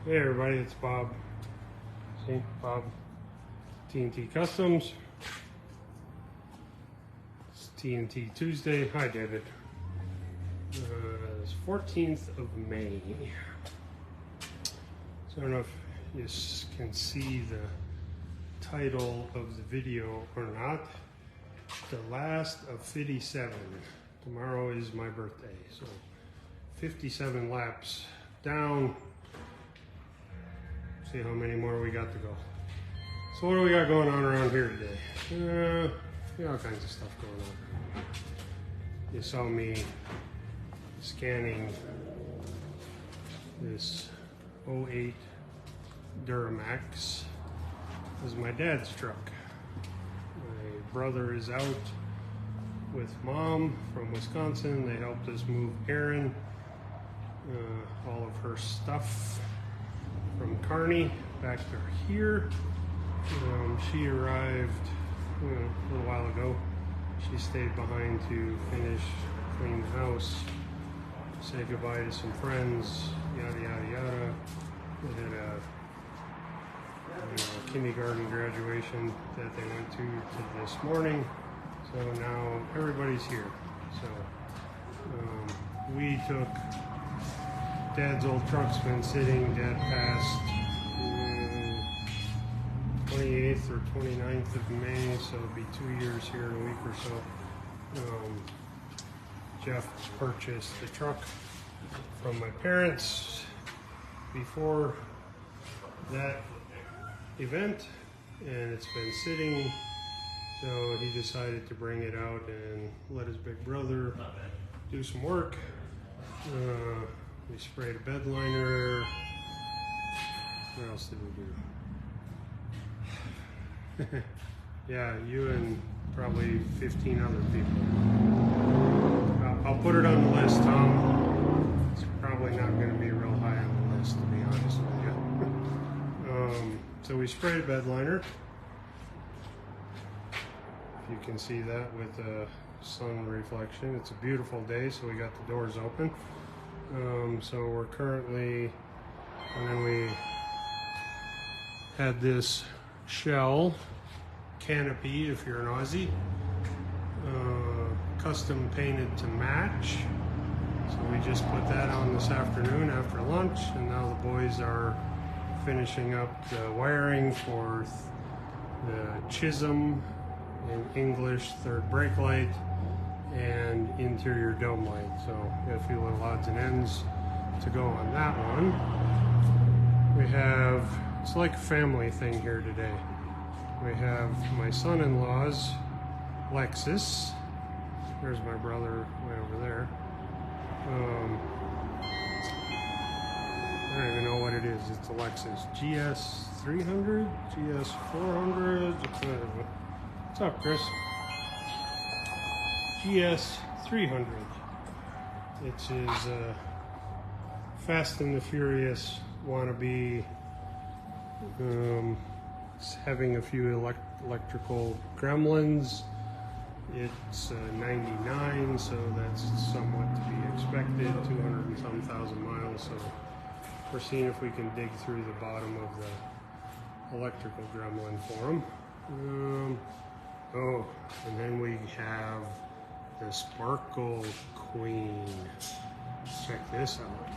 Hey everybody, it's Bob. See, Bob, TNT Customs. It's TNT Tuesday. Hi, David. It's 14th of May. So I don't know if you can see the title of the video or not. The last of 57. Tomorrow is my birthday, so 57 laps down. See how many more we got to go. So what do we got going on around here today? All kinds of stuff going on. You saw me scanning this 08 Duramax. This is my dad's truck. My brother is out with mom from Wisconsin. They helped us move Erin, all of her stuff from Kearney back to here. She arrived a little while ago. She stayed behind to finish, clean the house, say goodbye to some friends, yada yada yada. We had a kindergarten graduation that they went to this morning. So now everybody's here. So we took Dad's old truck's been sitting. Dad passed 28th or 29th of May, so it'll be 2 years here in a week or so. Jeff purchased the truck from my parents before that event, and it's been sitting, so he decided to bring it out and let his big brother do some work. We sprayed a bedliner. What else did we do? Yeah, you and probably 15 other people. I'll put it on the list, Tom. It's probably not going to be real high on the list, to be honest with you. So we sprayed a bedliner. If you can see that with the sun reflection. It's a beautiful day, so we got the doors open. So we're currently, and then we had this shell canopy, if you're an Aussie, custom painted to match. So we just put that on this afternoon after lunch, and now the boys are finishing up the wiring for the Chisholm in English third brake light and interior dome light. So got a few little odds and ends to go on that one. We have, it's like a family thing here today. We have my son-in-law's Lexus. There's my brother way over there. I don't even know what it is. It's a Lexus GS 300, GS 400. What's up, Chris? GS 300. It is Fast and the Furious wannabe. It's having a few electrical gremlins. It's 99, so that's somewhat to be expected. 200 and some thousand miles. So we're seeing if we can dig through the bottom of the electrical gremlin for them. Oh, and then we have the Sparkle Queen. Check this out.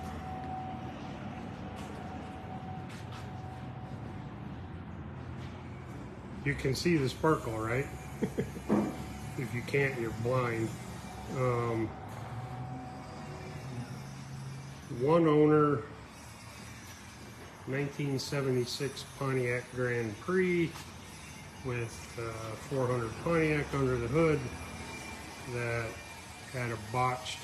You can see the sparkle, right? If you can't, you're blind. One owner, 1976 Pontiac Grand Prix with 400 Pontiac under the hood that had a botched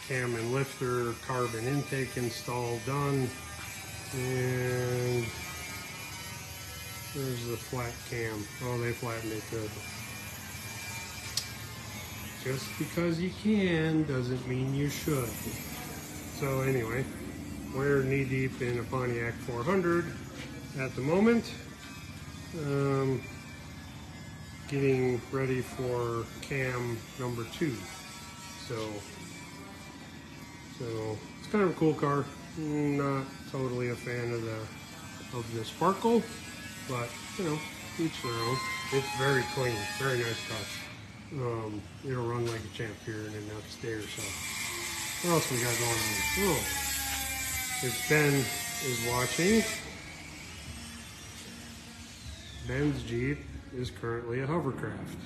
cam and lifter, carbon intake install done, and there's the flat cam. Oh, they flattened it good. Just because you can doesn't mean you should. So anyway, we're knee deep in a Pontiac 400 at the moment. Getting ready for cam number 2. So it's kind of a cool car. Not totally a fan of the sparkle, but you know, each their own. It's very clean, very nice touch. It'll run like a champ here in the next day or so. What else we got going on? Oh, if Ben is watching, Ben's Jeep is currently a hovercraft.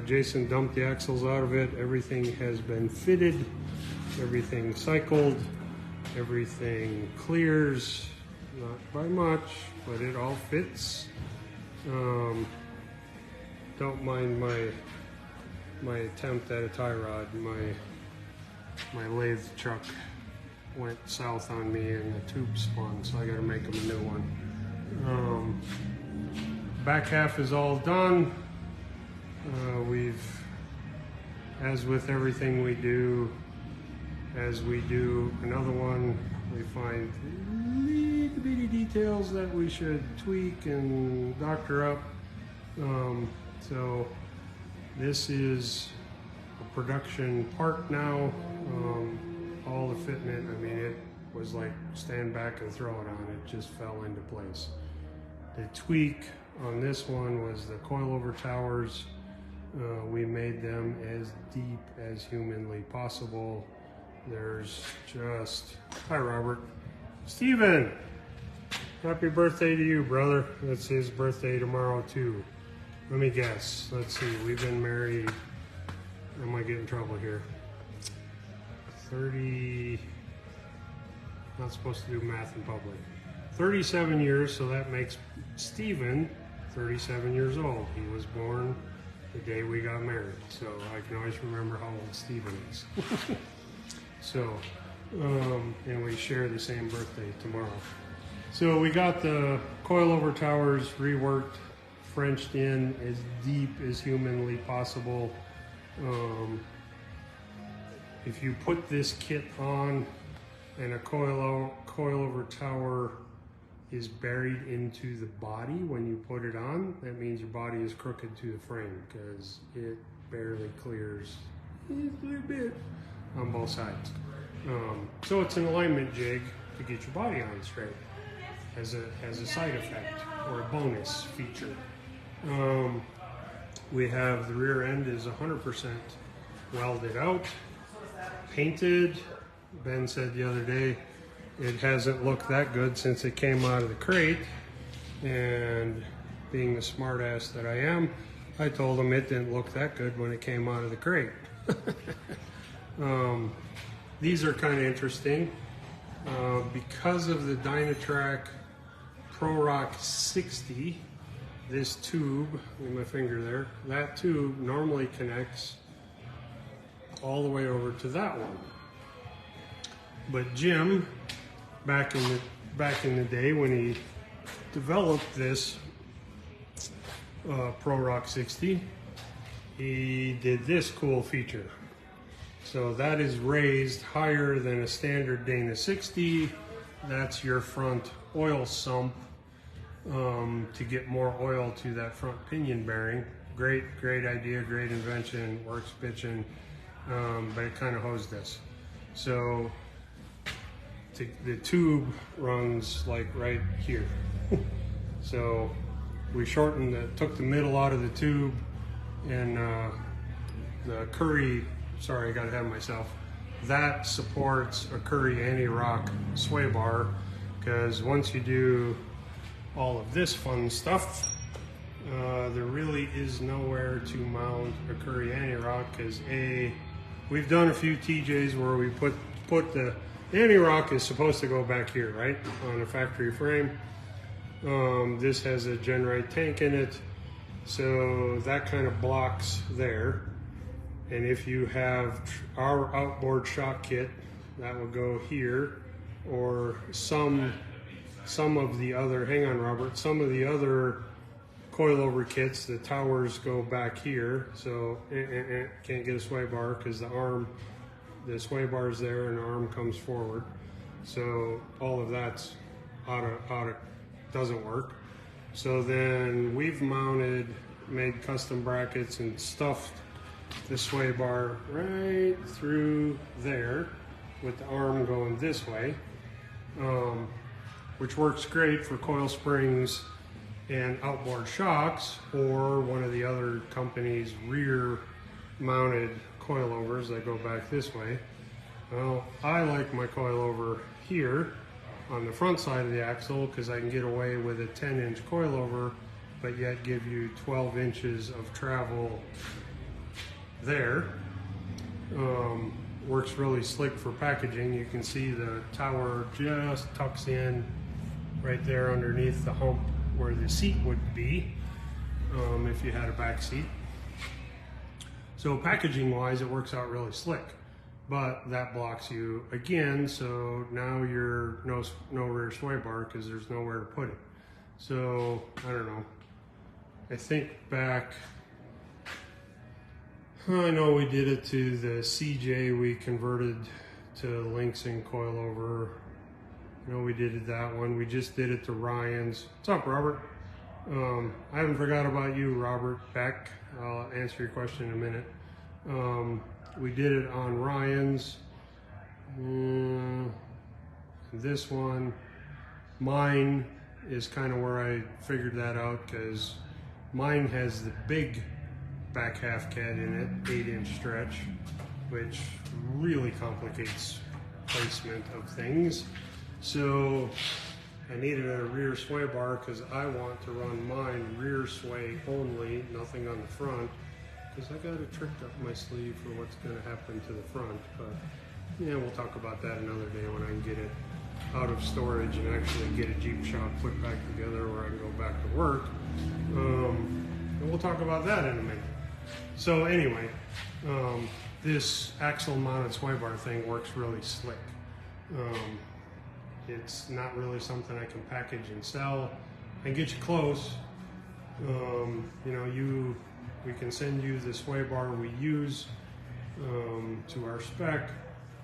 Jason dumped the axles out of it. Everything has been fitted, everything cycled, everything clears, not by much, but it all fits. Don't mind my attempt at a tie rod. My lathe truck went south on me and the tube spun, so I gotta make him a new one. Back half is all done. As with everything we do, as we do another one, we find little bitty details that we should tweak and doctor up. So this is a production part now. All the fitment, I mean, it was like stand back and throw it on. It just fell into place. The tweak on this one was the coilover towers. We made them as deep as humanly possible. There's just, hi Robert. Steven, happy birthday to you, brother. That's his birthday tomorrow too. Let me guess, let's see, we've been married, I might get in trouble here. 30, not supposed to do math in public. 37 years, so that makes Steven 37 years old. He was born the day we got married, so I can always remember how old Steven is. So, and we share the same birthday tomorrow. So we got the coilover towers reworked, Frenched in as deep as humanly possible. If you put this kit on and a coilover tower is buried into the body when you put it on, that means your body is crooked to the frame because it barely clears a little bit on both sides. So it's an alignment jig to get your body on straight as a side effect or a bonus feature. We have the rear end is 100% welded out, painted. Ben said the other day it hasn't looked that good since it came out of the crate, and being the smart ass that I am, I told him it didn't look that good when it came out of the crate. These are kind of interesting because of the Dynatrac Pro Rock 60. This tube, in my finger there, that tube normally connects all the way over to that one. But Jim, back in the day when he developed this Pro Rock 60, he did this cool feature. So that is raised higher than a standard Dana 60. That's your front oil sump to get more oil to that front pinion bearing. Great idea, great invention, works bitchin', but it kind of hosed us. So the tube runs like right here. So we shortened took the middle out of the tube, and the Curry, sorry, I got ahead of myself, that supports a Curry anti-rock sway bar, because once you do all of this fun stuff, there really is nowhere to mount a Curry anti-rock, because we've done a few TJs where we put the anti-rock is supposed to go back here, right, on a factory frame. This has a Genrite tank in it, so that kind of blocks there. And if you have our outboard shock kit, that will go here, or some of the other, hang on Robert, some of the other coilover kits, the towers go back here, so can't get a sway bar because the sway bar is there and the arm comes forward. So all of that's doesn't work. So then we've made custom brackets and stuffed the sway bar right through there, with the arm going this way, which works great for coil springs and outboard shocks, or one of the other company's rear mounted coilovers that go back this way. Well, I like my coilover here on the front side of the axle because I can get away with a 10-inch coilover, but yet give you 12 inches of travel there. Works really slick for packaging. You can see the tower just tucks in right there underneath the hump where the seat would be if you had a back seat. So packaging wise, it works out really slick, but that blocks you again. So now you're no rear sway bar because there's nowhere to put it. So I don't know. I think back, I know we did it to the CJ, we converted to links and coilover. I know we did that one. We just did it to Ryan's. What's up, Robert? I haven't forgot about you, Robert Beck. I'll answer your question in a minute. We did it on Ryan's. This one, mine is kind of where I figured that out because mine has the big back half cat in it, 8-inch stretch, which really complicates placement of things. So I needed a rear sway bar because I want to run mine rear sway only, nothing on the front, because I got a trick up my sleeve for what's going to happen to the front. But yeah, we'll talk about that another day when I can get it out of storage and actually get a Jeep shop put back together where I can go back to work. And we'll talk about that in a minute. So anyway, this axle mounted sway bar thing works really slick. It's not really something I can package and sell. I can get you close. You know, we can send you the sway bar we use to our spec,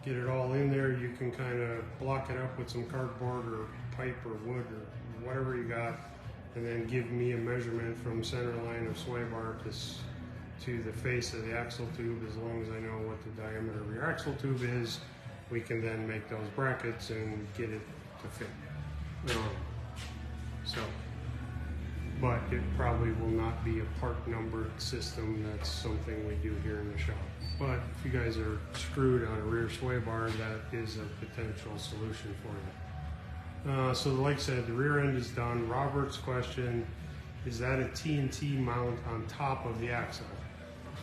get it all in there. You can kind of block it up with some cardboard or pipe or wood or whatever you got, and then give me a measurement from center line of sway bar to the face of the axle tube. As long as I know what the diameter of your axle tube is, we can then make those brackets and get it to fit. But it probably will not be a part numbered system. That's something we do here in the shop. But if you guys are screwed on a rear sway bar, that is a potential solution for you. So like I said, the rear end is done. Robert's question, is that a TNT mount on top of the axle?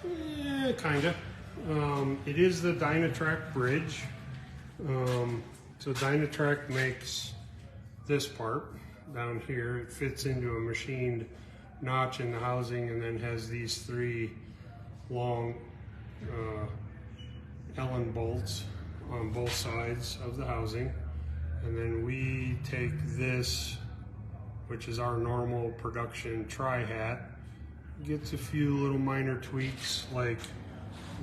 Kinda. It is the Dynatrac bridge. So Dynatrac makes this part down here. It fits into a machined notch in the housing and then has these 3 long Allen bolts on both sides of the housing. And then we take this, which is our normal production tri-hat, gets a few little minor tweaks like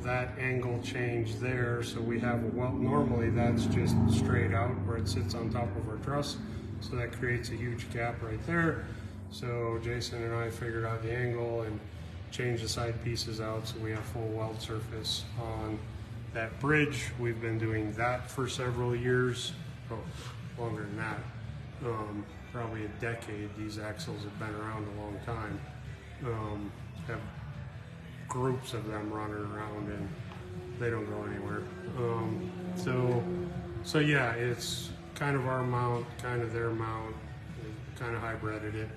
that angle change there. So we have a welt, normally that's just straight out where it sits on top of our truss. So that creates a huge gap right there. So Jason and I figured out the angle and changed the side pieces out so we have full weld surface on that bridge. We've been doing that for several years, longer than that, probably a decade. These axles have been around a long time. Have groups of them running around and they don't go anywhere. So yeah, it's kind of our mount, kind of their mount. We kind of hybrided it.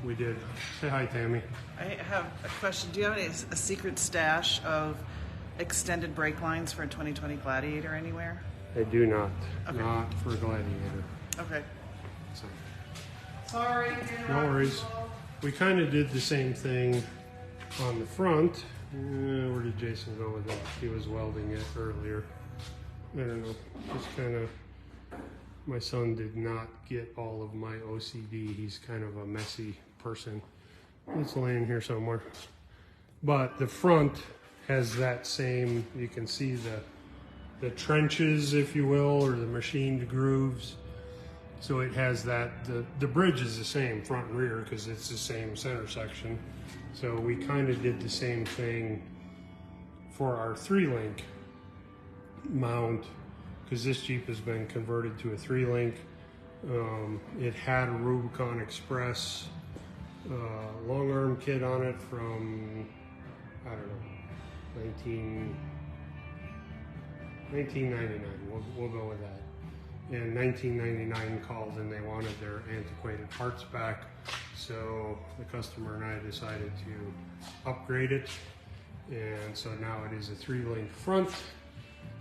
We did. Say hi, Tammy. I have a question. Do you have a secret stash of extended brake lines for a 2020 Gladiator anywhere? I do not. Okay. Not for Gladiator. Okay. So. Sorry. No worries. We kind of did the same thing on the front. Where did Jason go with that? He was welding it earlier. I don't know. Just kind of. My son did not get all of my OCD. He's kind of a messy person. It's laying here somewhere. But the front has that same, you can see the trenches, if you will, or the machined grooves. So it has that, the bridge is the same front and rear because it's the same center section. So we kind of did the same thing for our 3-link mount, because this Jeep has been converted to a 3-link. It had a Rubicon Express long arm kit on it from, I don't know, 1999. We'll go with that. And 1999 called and they wanted their antiquated parts back. So the customer and I decided to upgrade it. And so now it is a 3-link front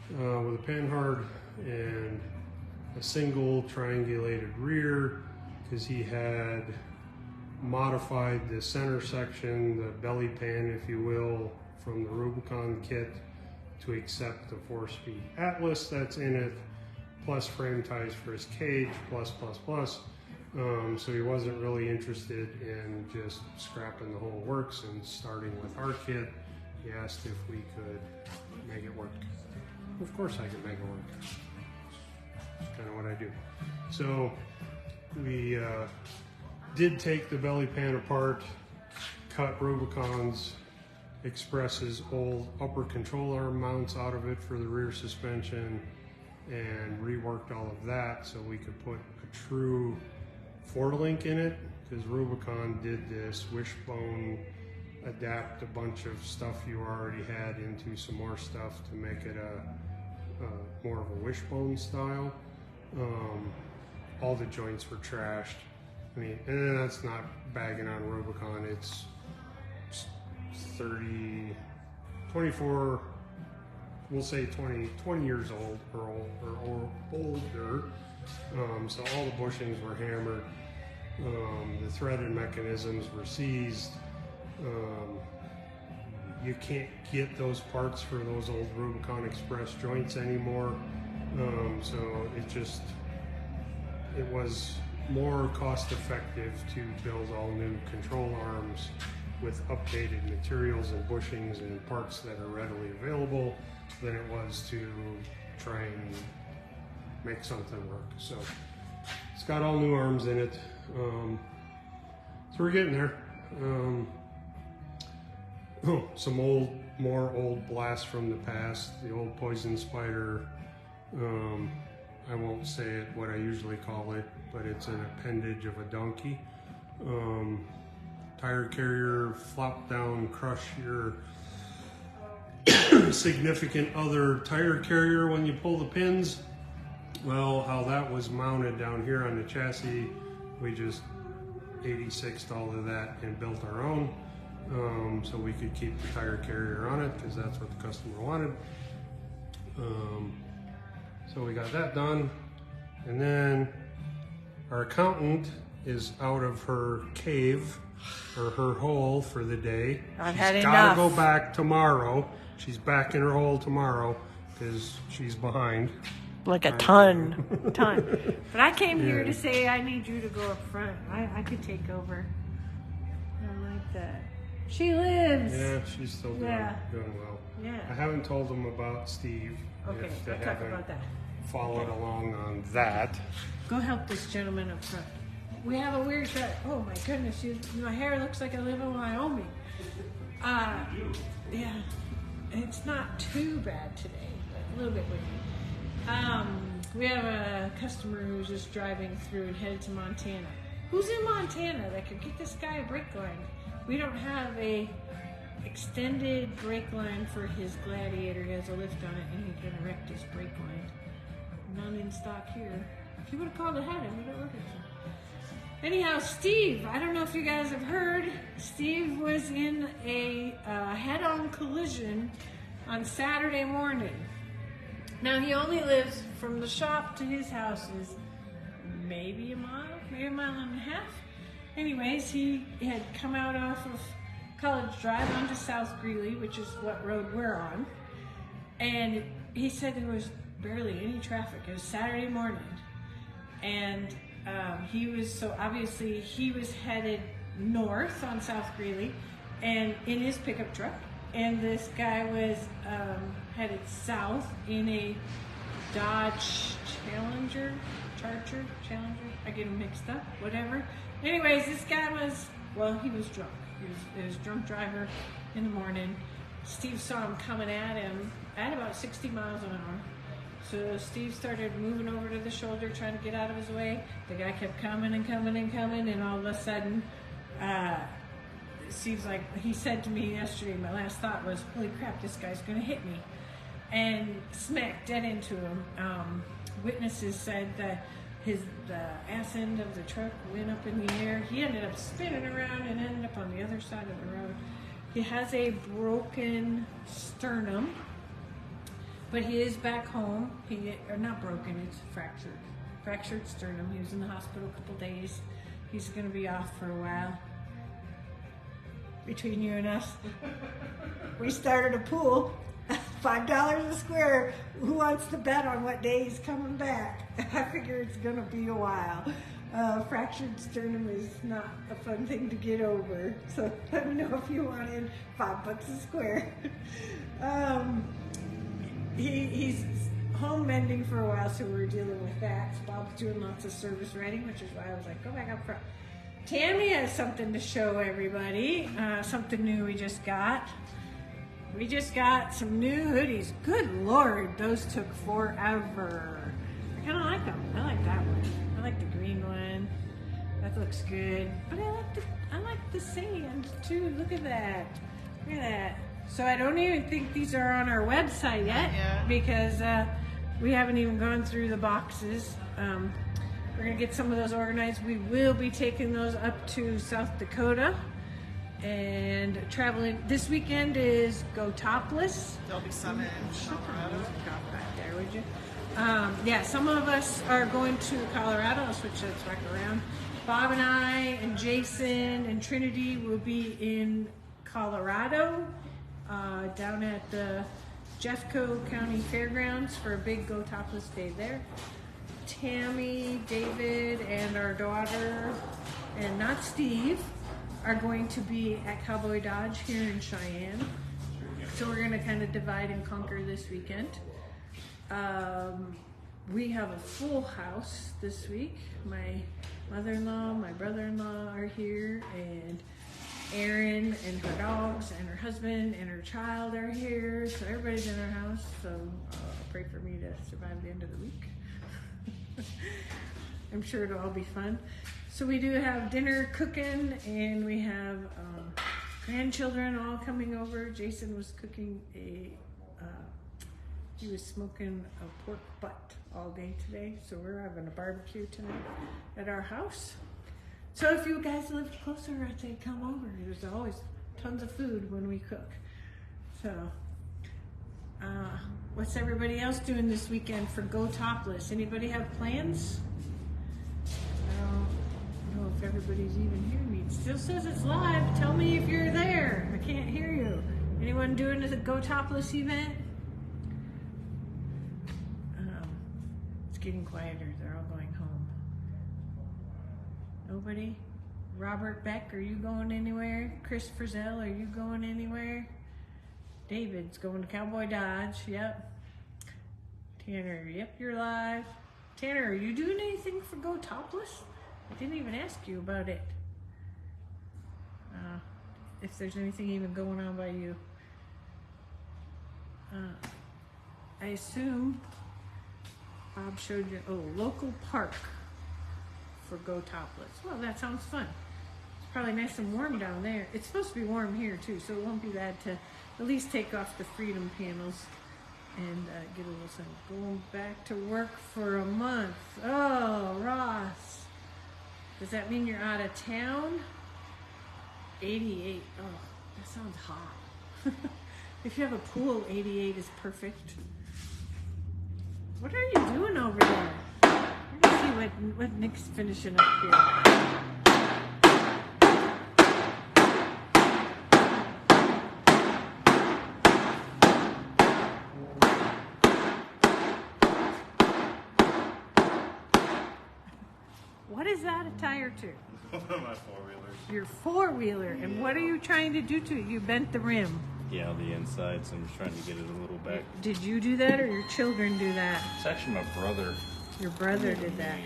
with a panhard and a single triangulated rear, because he had modified the center section, the belly pan, if you will, from the Rubicon kit to accept the 4-speed Atlas that's in it, plus frame ties for his cage, plus. So he wasn't really interested in just scrapping the whole works and starting with our kit. He asked if we could make it work. Of course I could make it work. That's kind of what I do. So we did take the belly pan apart, cut Rubicon's Express's old upper control arm mounts out of it for the rear suspension, and reworked all of that so we could put a true 4-link in it, because Rubicon did this wishbone, adapt a bunch of stuff you already had into some more stuff to make it a more of a wishbone style. All the joints were trashed. I mean, and that's not bagging on Rubicon. It's 24, we'll say 20 years old or older. So all the bushings were hammered. The threaded mechanisms were seized. You can't get those parts for those old Rubicon Express joints anymore. So it was more cost effective to build all new control arms with updated materials and bushings and parts that are readily available than it was to try and make something work. So it's got all new arms in it. So we're getting there. Some more old blasts from the past. The old Poison Spider. I won't say it what I usually call it, but it's an appendage of a donkey. Tire carrier, flop down, crush your significant other tire carrier when you pull the pins. Well, how that was mounted down here on the chassis, we just 86'd all of that and built our own, so we could keep the tire carrier on it, because that's what the customer wanted. So we got that done, and then our accountant is out of her cave or her hole for the day. I've had enough. Gotta go back tomorrow. She's back in her hole tomorrow because she's behind. Like a ton. But I came here to say I need you to go up front. I could take over. I like that. She lives. Yeah, she's still doing well. Yeah. I haven't told them about Steve. Okay, if they we'll talk haven't about that. followed along on that. Go help this gentleman up front. We have a weird shot. Oh my goodness, my hair looks like I live in Wyoming. Yeah, it's not too bad today, but a little bit windy. We have a customer who's just driving through and headed to Montana. Who's in Montana that could get this guy a brake line? We don't have a extended brake line for his Gladiator. He has a lift on it and he can erect his brake line. None in stock here. If you would have called ahead, I would have ordered some. Anyhow, Steve, I don't know if you guys have heard, Steve was in a head-on collision on Saturday morning. Now, he only lives from the shop to his house is maybe a mile and a half. Anyways, he had come out off of College Drive onto South Greeley, which is what road we're on. And he said there was barely any traffic. It was Saturday morning. And obviously he was headed north on South Greeley and in his pickup truck. And this guy was headed south in a Dodge Challenger, I get them mixed up, whatever. Anyways, this guy he was drunk. He was a drunk driver in the morning. Steve saw him coming at him at about 60 miles an hour. So Steve started moving over to the shoulder, trying to get out of his way. The guy kept coming and coming and coming, and all of a sudden, Steve's like, he said to me yesterday, my last thought was, holy crap, this guy's going to hit me. And smacked dead into him. Witnesses said that the ass end of the truck went up in the air. He ended up spinning around and ended up on the other side of the road. He has a broken sternum, but he is back home. Or not broken, it's fractured. Fractured sternum. He was in the hospital a couple days. He's going to be off for a while. Between you and us, we started a pool. $5 a square. Who wants to bet on what day he's coming back? I figure it's going to be a while. Fractured sternum is not a fun thing to get over. So let me know if you want in. $5 a square. He's home mending for a while, so we're dealing with that. Bob's doing lots of service writing, which is why I was like, go back up front. Tammy has something to show everybody. Something new we just got. We just got some new hoodies. Good Lord, those took forever. I kind of like them. I like that one. I like the green one. That looks good. But I like the sand too. Look at that. Look at that. So I don't even think these are on our website yet because we haven't even gone through the boxes. We're gonna get some of those organized. We will be taking those up to South Dakota. And traveling this weekend is Go Topless. There'll be some in Colorado. Right there, would you? Yeah, some of us are going to Colorado. I'll switch this back around. Bob and I and Jason and Trinity will be in Colorado, down at the Jeffco County Fairgrounds for a big Go Topless day there. Tammy, David, and our daughter, and not Steve, are going to be at Cowboy Dodge here in Cheyenne. So we're gonna kind of divide and conquer this weekend. We have a full house this week. My mother-in-law, my brother-in-law are here, and Erin and her dogs and her husband and her child are here. So everybody's in our house. So pray for me to survive the end of the week. I'm sure it'll all be fun. So we do have dinner cooking, and we have grandchildren all coming over. Jason was cooking he was smoking a pork butt all day today. So we're having a barbecue tonight at our house. So if you guys live closer, I'd say come over. There's always tons of food when we cook. So what's everybody else doing this weekend for Go Topless? Anybody have plans? I don't know if everybody's even hearing me. It still says it's live. Tell me if you're there. I can't hear you. Anyone doing a Go Topless event? It's getting quieter. They're all going home. Nobody? Robert Beck, are you going anywhere? Chris Frizzell, are you going anywhere? David's going to Cowboy Dodge. Yep. Tanner, yep, you're live. Tanner, are you doing anything for Go Topless? I didn't even ask you about it. If there's anything even going on by you. I assume Bob showed you, local park for Go Topless. Well, that sounds fun. It's probably nice and warm down there. It's supposed to be warm here too, so it won't be bad to at least take off the freedom panels and get a little sun. Going back to work for a month. Oh, Ross. Does that mean you're out of town? 88. Oh, that sounds hot. If you have a pool, 88 is perfect. What are you doing over there? We're gonna see what Nick's finishing up here. What is that a tire to? My four-wheeler. Your four-wheeler. And what are you trying to do to it? You bent the rim. Yeah, on the inside, so I'm just trying to get it a little back. Did you do that or your children do that? It's actually my brother. Your brother did that.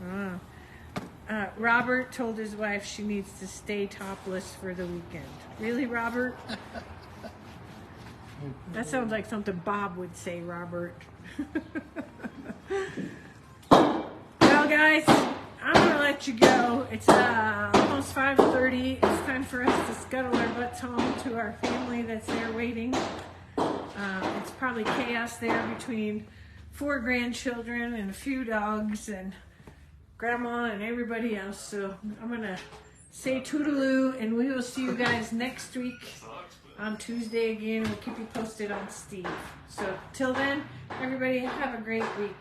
Yeah. Robert told his wife she needs to stay topless for the weekend. Really, Robert? That sounds like something Bob would say, Robert. Well, guys, I'm gonna let you go. It's almost 5:30. It's time for us to scuttle our butts home to our family that's there waiting. It's probably chaos there between 4 grandchildren and a few dogs and grandma and everybody else. So I'm gonna say toodaloo, and we will see you guys next week on Tuesday again. We'll keep you posted on Steve. So till then, everybody have a great week.